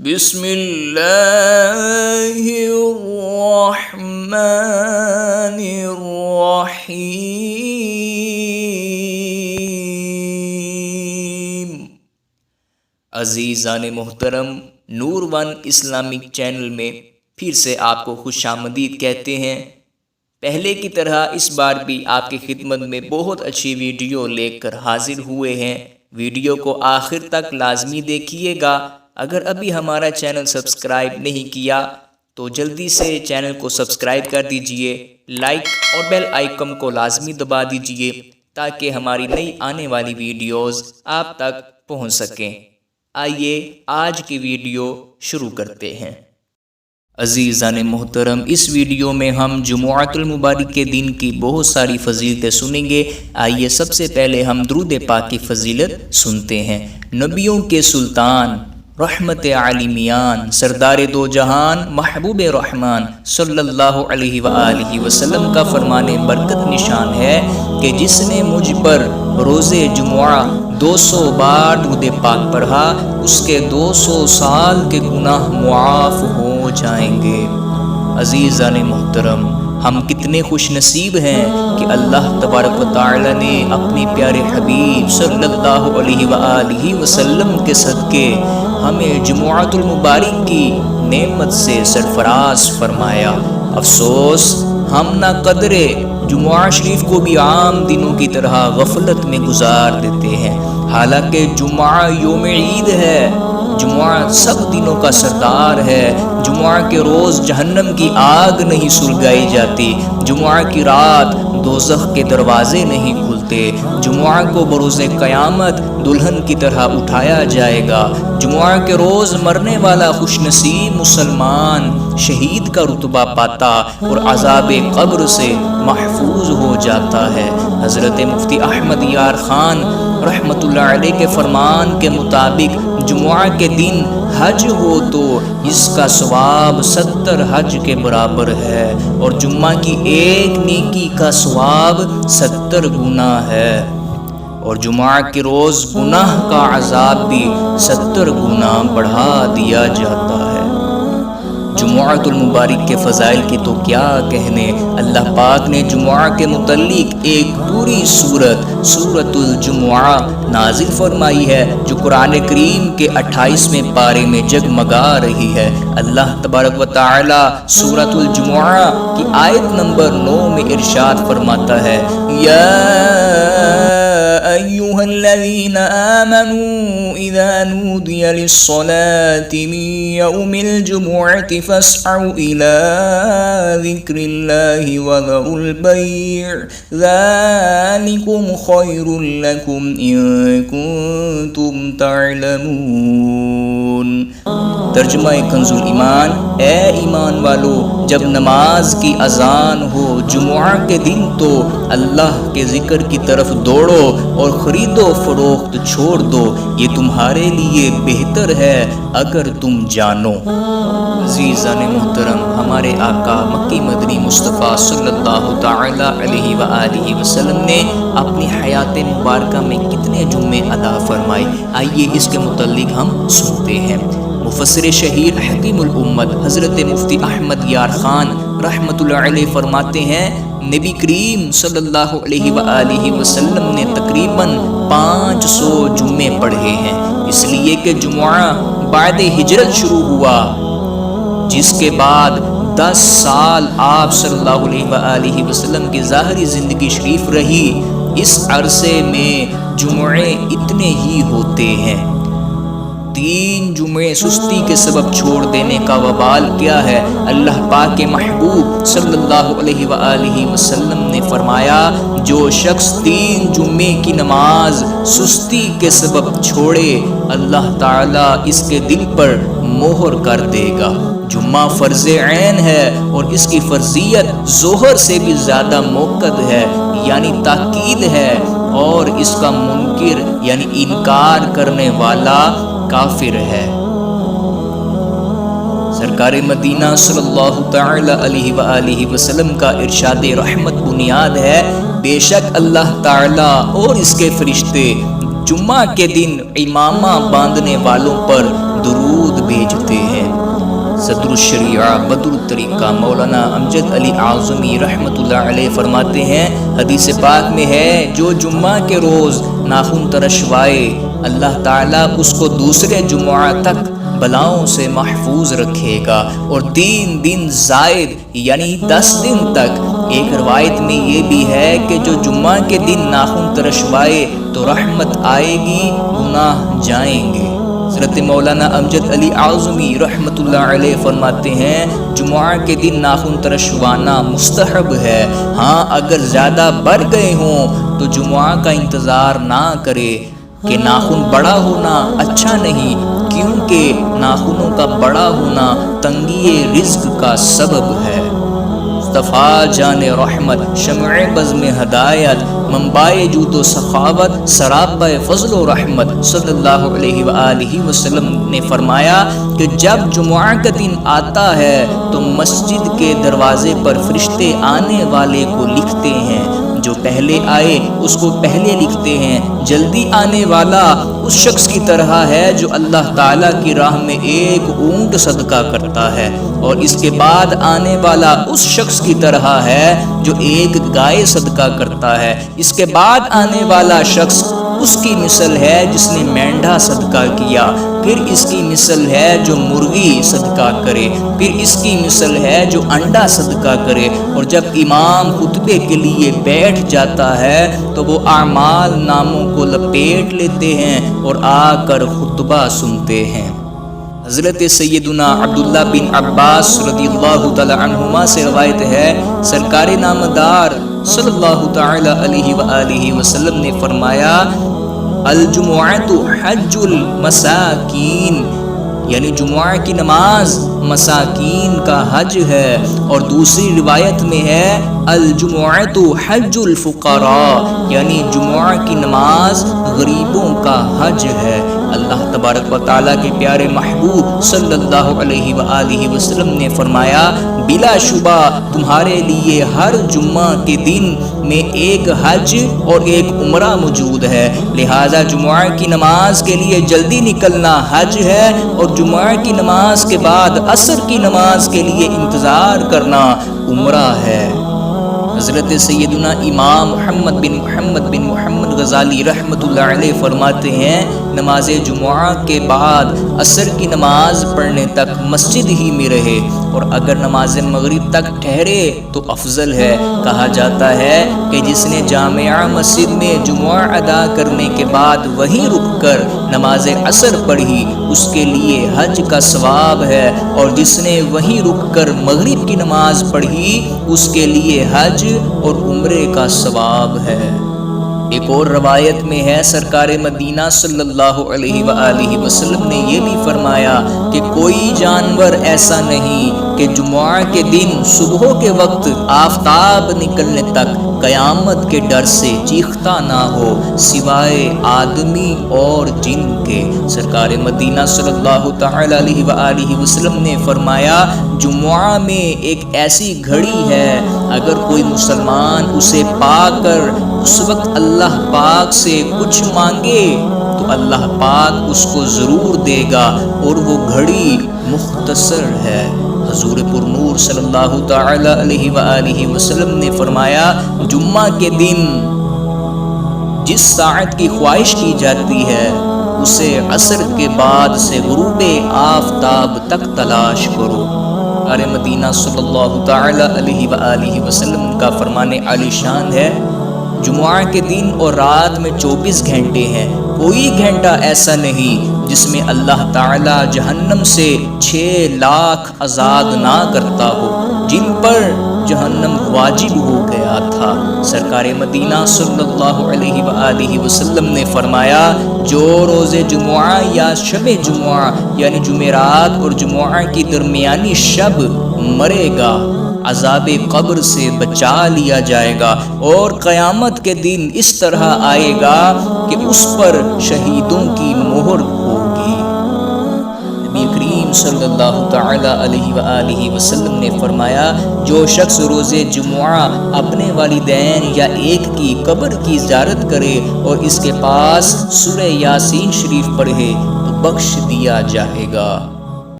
بسم اللہ الرحمن الرحیم۔ عزیزان محترم، نور ون اسلامک چینل میں پھر سے آپ کو خوش آمدید کہتے ہیں۔ پہلے کی طرح اس بار بھی آپ کی خدمت میں بہت اچھی ویڈیو لے کر حاضر ہوئے ہیں۔ ویڈیو کو آخر تک لازمی دیکھیے گا۔ اگر ابھی ہمارا چینل سبسکرائب نہیں کیا تو جلدی سے چینل کو سبسکرائب کر دیجئے، لائک اور بیل آئیکن کو لازمی دبا دیجئے تاکہ ہماری نئی آنے والی ویڈیوز آپ تک پہنچ سکیں۔ آئیے آج کی ویڈیو شروع کرتے ہیں۔ عزیزان محترم، اس ویڈیو میں ہم جمعۃ المبارک کے دن کی بہت ساری فضیلتیں سنیں گے۔ آئیے سب سے پہلے ہم درود پاک کی فضیلت سنتے ہیں۔ نبیوں کے سلطان، رحمت عالمیان، سردار دو جہان، محبوب رحمان صلی اللہ علیہ وآلہ وسلم کا فرمان برکت نشان ہے کہ جس نے مجھ پر روز جمعہ 200 بار درود پاک پڑھا، اس کے 200 سال کے گناہ معاف ہو جائیں گے۔ عزیزان محترم، ہم کتنے خوش نصیب ہیں کہ اللہ تبارک و تعالی نے اپنے پیارے حبیب صلی اللہ علیہ وآلہ وسلم کے صدقے ہمیں جمعۃ المبارک کی نعمت سے سرفراز فرمایا۔ افسوس ہم نہ قدرے جمعہ شریف کو بھی عام دنوں کی طرح غفلت میں گزار دیتے ہیں، حالانکہ جمعہ یوم عید ہے، جمعہ سب دنوں کا سردار ہے۔ جمعہ کے روز جہنم کی آگ نہیں سلگائی جاتی، جمعہ کی رات دوزخ کے دروازے نہیں کھلتے، جمعہ کو بروز قیامت دلہن کی طرح اٹھایا جائے گا، جمعہ کے روز مرنے والا خوش نصیب مسلمان شہید کا رتبہ پاتا اور عذاب قبر سے محفوظ ہو جاتا ہے۔ حضرت مفتی احمد یار خان رحمۃ اللہ علیہ کے فرمان کے مطابق جمعہ کے دن حج ہو تو اس کا ثواب 70 حج کے برابر ہے، اور جمعہ کی ایک نیکی کا ثواب 70 گنا ہے، اور جمعہ کے روز گناہ کا عذاب بھی 70 گنا بڑھا دیا جاتا ہے۔ جمعۃ المبارک کے فضائل کی تو کیا کہنے، اللہ پاک نے جمعہ کے متعلق ایک پوری سورۃ الجمعہ نازل فرمائی ہے، جو قرآن کریم کے 28ویں پارے میں جگمگا رہی ہے۔ اللہ تبارک و تعالی سورۃ الجمعہ کی آیت نمبر 9 میں ارشاد فرماتا ہے، یا أيها الذين آمنوا إذا نودي للصلاة من يوم الجمعة فاسعوا إلى ذكر الله وذروا البيع ذلكم خير لكم إن كنتم تعلمون۔ ترجمہ کنز الایمان، اے ایمان والو، جب نماز کی اذان ہو جمعہ کے دن تو اللہ کے ذکر کی طرف دوڑو اور خرید و فروخت چھوڑ دو، یہ تمہارے لیے بہتر ہے اگر تم جانو۔ عزیزان محترم، ہمارے آقا مکی مدنی مصطفیٰ صلی اللہ تعالی علیہ وآلہ وسلم نے اپنی حیات مبارکہ میں کتنے جمعے ادا فرمائے، آئیے اس کے متعلق ہم سنتے ہیں۔ مفسر شہیر حکیم الامت حضرت مفتی احمد یار خان رحمۃ اللہ علیہ فرماتے ہیں، نبی کریم صلی اللہ علیہ وآلہ وسلم نے تقریباً 500 جمعے پڑھے ہیں، اس لیے کہ جمعہ بعد ہجرت شروع ہوا، جس کے بعد 10 سال آپ صلی اللہ علیہ وآلہ وسلم کی ظاہری زندگی شریف رہی۔ اس عرصے میں جمعے اتنے ہی ہوتے ہیں۔ 3 جمعے سستی کے سبب چھوڑ دینے کا وبال کیا ہے؟ اللہ پاک کے محبوب صلی اللہ علیہ وآلہ وسلم نے فرمایا، جو شخص 3 جمعے کی نماز سستی کے سبب چھوڑے، اللہ تعالیٰ اس کے دل پر مہر کر دے گا۔ جمعہ فرض عین ہے اور اس کی فرضیت ظہر سے بھی زیادہ موقد ہے، یعنی تاکید ہے، اور اس کا منکر یعنی انکار کرنے والا کافر ہے۔ سرکار مدینہ صلی اللہ تعالی علیہ وآلہ وسلم کا ارشاد رحمت بنیاد ہے، بے شک اللہ تعالی اور اس کے فرشتے جمعہ کے دن امامہ باندھنے والوں پر درود بھیجتے صدر الشریعہ بدر الطریقہ مولانا امجد علی اعظمی رحمۃ اللہ علیہ فرماتے ہیں، حدیث پاک میں ہے جو جمعہ کے روز ناخن ترشوائے اللہ تعالیٰ اس کو دوسرے جمعہ تک بلاؤں سے محفوظ رکھے گا، اور 3 دن زائد یعنی 10 دن تک۔ ایک روایت میں یہ بھی ہے کہ جو جمعہ کے دن ناخن ترشوائے تو رحمت آئے گی، گناہ جائیں گے۔ حضرت مولانا امجد علی اعظمی رحمۃ اللہ علیہ فرماتے ہیں جمعہ کے دن ناخن ترشوانا مستحب ہے، ہاں اگر زیادہ بڑھ گئے ہوں تو جمعہ کا انتظار نہ کرے کہ ناخن بڑا ہونا اچھا نہیں، کیونکہ ناخنوں کا بڑا ہونا تنگی رزق کا سبب ہے۔ مصطفیٰ جان رحمت، شمع بزم ہدایت، منبع جود و سخاوت، سراپا فضل و رحمت صلی اللہ علیہ وآلہ وسلم نے فرمایا کہ جب جمعہ کا دن آتا ہے تو مسجد کے دروازے پر فرشتے آنے والے کو لکھتے ہیں، جو پہلے آئے اس کو پہلے لکھتے ہیں۔ جلدی آنے والا اس شخص کی طرح ہے جو اللہ تعالیٰ کی راہ میں ایک اونٹ صدقہ کرتا ہے، اور اس کے بعد آنے والا اس شخص کی طرح ہے جو ایک گائے صدقہ کرتا ہے۔ اس کے بعد آنے والا شخص اس کی مثل ہے جس نے مینڈھا صدقہ کیا، پھر اس کی مثل ہے جو مرغی صدقہ کرے، پھر اس کی مثل ہے جو انڈا صدقہ کرے۔ اور جب امام خطبے کے لیے بیٹھ جاتا ہے تو وہ اعمال ناموں کو لپیٹ لیتے ہیں اور آ کر خطبہ سنتے ہیں۔ حضرت سیدنا عبداللہ بن عباس رضی اللہ تعالی عنہما سے روایت ہے، سرکار نامدار صلی اللہ تعالی علیہ وآلہ وسلم نے فرمایا الجمعۃ حج المساکین، یعنی جمعہ کی نماز مساکین کا حج ہے۔ اور دوسری روایت میں ہے الجمعۃ حج الفقراء، یعنی جمعہ کی نماز غریبوں کا حج ہے۔ اللہ تبارک و تعالیٰ کے پیارے محبوب صلی اللہ علیہ وآلہ وسلم نے فرمایا بلا شبہ تمہارے لیے ہر جمعہ کے دن میں ایک حج اور ایک عمرہ موجود ہے، لہذا جمعہ کی نماز کے لیے جلدی نکلنا حج ہے، اور جمعہ کی نماز کے بعد عصر کی نماز کے لیے انتظار کرنا عمرہ ہے۔ حضرت سیدنا امام محمد بن محمد غزالی رحمۃ اللہ علیہ فرماتے ہیں نماز جمعہ کے بعد عصر کی نماز پڑھنے تک مسجد ہی میں رہے، اور اگر نماز مغرب تک ٹھہرے تو افضل ہے۔ کہا جاتا ہے کہ جس نے جامعہ مسجد میں جمعہ ادا کرنے کے بعد وہیں رک کر نماز عصر پڑھی اس کے لیے حج کا ثواب ہے، اور جس نے وہیں رک کر مغرب کی نماز پڑھی اس کے لیے حج اور عمرے کا ثواب ہے۔ ایک اور روایت میں ہے سرکار مدینہ صلی اللہ علیہ وآلہ وسلم نے یہ بھی فرمایا کہ کوئی جانور ایسا نہیں کہ جمعہ کے دن صبح کے وقت آفتاب نکلنے تک قیامت کے ڈر سے چیختا نہ ہو سوائے آدمی اور جن کے۔ سرکار مدینہ صلی اللہ تعالی علیہ وآلہ وسلم نے فرمایا جمعہ میں ایک ایسی گھڑی ہے اگر کوئی مسلمان اسے پا کر اس وقت اللہ پاک سے کچھ مانگے تو اللہ پاک اس کو ضرور دے گا، اور وہ گھڑی مختصر ہے۔ حضور پر نور صلی اللہ تعالی علیہ وآلہ وسلم نے فرمایا جمعہ کے دن جس ساعت کی خواہش کی جاتی ہے اسے عصر کے بعد سے غروب آفتاب تک تلاش کرو۔ ارے مدینہ صلی اللہ تعالی علیہ وآلہ وسلم کا فرمان عالی شان ہے جمعہ کے دن اور رات میں 24 گھنٹے ہیں، کوئی گھنٹہ ایسا نہیں جس میں اللہ تعالی جہنم سے 6 لاکھ آزاد نہ کرتا ہو جن پر جہنم واجب ہو گیا تھا۔ سرکار مدینہ صلی اللہ علیہ وآلہ وسلم نے فرمایا جو روز جمعہ یا شب جمعہ یعنی جمعرات اور جمعہ کی درمیانی شب مرے گا عذاب قبر سے بچا لیا جائے گا، اور قیامت کے دن اس طرح آئے گا کہ اس پر شہیدوں کی مہر ہوگی۔ نبی کریم صلی اللہ تعالی علیہ وآلہ وسلم نے فرمایا جو شخص روز جمعہ اپنے والدین یا ایک کی قبر کی زیارت کرے اور اس کے پاس سورہ یاسین شریف پڑھے تو بخش دیا جائے گا۔